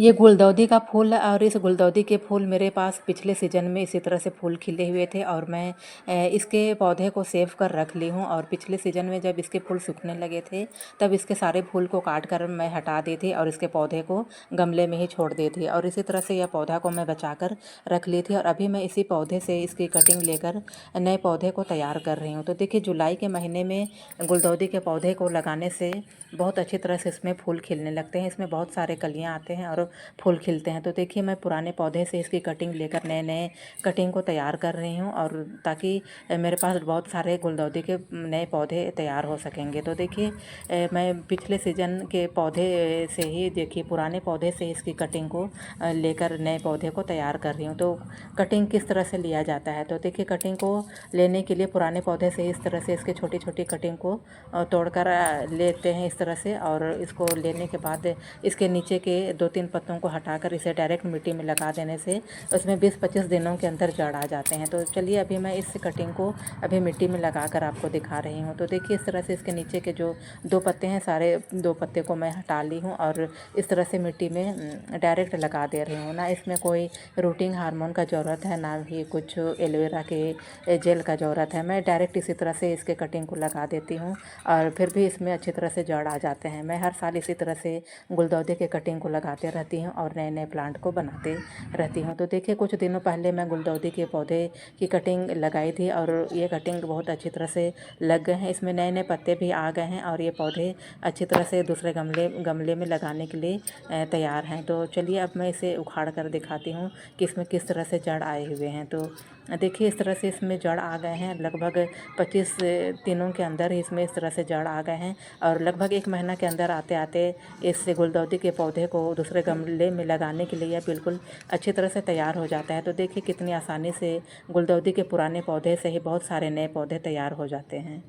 ये गुलदाउदी का फूल है और इस गुलदाउदी के फूल मेरे पास पिछले सीज़न में इसी तरह से फूल खिले हुए थे और मैं इसके पौधे को सेव कर रख ली हूँ। और पिछले सीज़न में जब इसके फूल सूखने लगे थे तब इसके सारे फूल को काट कर मैं हटा दी थी और इसके पौधे को गमले में ही छोड़ दी थी और इसी तरह से यह पौधा को मैं बचा कर रख ली थी। और अभी मैं इसी पौधे से इसकी कटिंग लेकर नए पौधे को तैयार कर रही हूँ। तो देखिए, जुलाई के महीने में गुलदाउदी के पौधे को लगाने से बहुत अच्छी तरह से इसमें फूल खिलने लगते हैं। इसमें बहुत सारे कलियाँ आते हैं और फूल खिलते हैं। तो देखिए, मैं पुराने पौधे से इसकी कटिंग लेकर नए नए कटिंग को तैयार कर रही हूँ और ताकि मेरे पास बहुत सारे गुलदाउदी के नए पौधे तैयार हो सकेंगे। तो देखिए, मैं पिछले सीज़न के पौधे से ही देखिए पुराने पौधे से इसकी कटिंग को लेकर नए पौधे को तैयार कर रही हूँ। तो कटिंग किस तरह से लिया जाता है, तो देखिए, कटिंग को लेने के लिए पुराने पौधे से इस तरह से इसके छोटी छोटी कटिंग को तोड़कर लेते हैं इस तरह से। और इसको लेने के बाद इसके नीचे के 2-3 पत्तों को हटाकर इसे डायरेक्ट मिट्टी में लगा देने से उसमें 20-25 दिनों के अंदर जड़ आ जाते हैं। तो चलिए, अभी मैं इस कटिंग को अभी मिट्टी में लगा कर आपको दिखा रही हूँ। तो देखिए, इस तरह से इसके नीचे के जो 2 पत्ते हैं, सारे 2 पत्ते को मैं हटा ली हूँ और इस तरह से मिट्टी में डायरेक्ट लगा दे रही हूँ। ना इसमें कोई रूटिंग हार्मोन का ज़रूरत है, ना ही कुछ एलोवेरा के जेल का ज़रूरत है। मैं डायरेक्ट इसी तरह से इसके कटिंग को लगा देती हूँ और फिर भी इसमें अच्छी तरह से जड़ आ जाते हैं। मैं हर साल इसी तरह से गुलदाउदी के कटिंग को लगाते रहती हूँ और नए नए प्लांट को बनाते रहती हूँ। तो देखिए, कुछ दिनों पहले मैं गुलदाउदी के पौधे की कटिंग लगाई थी और ये कटिंग बहुत अच्छी तरह से लग गए हैं। इसमें नए नए पत्ते भी आ गए हैं और ये पौधे अच्छी तरह से दूसरे गमले में लगाने के लिए तैयार हैं। तो चलिए, अब मैं इसे उखाड़ कर दिखाती हूँ कि इसमें किस तरह से जड़ आए हुए हैं। तो देखिए, इस तरह से इसमें जड़ आ गए हैं। लगभग 25 दिनों के अंदर ही इसमें इस तरह से जड़ आ गए हैं और लगभग 1 महीना के अंदर आते आते इस गुलदाउदी के पौधे को दूसरे गमले में लगाने के लिए यह बिल्कुल अच्छी तरह से तैयार हो जाता है। तो देखिए, कितनी आसानी से गुलदाउदी के पुराने पौधे से ही बहुत सारे नए पौधे तैयार हो जाते हैं।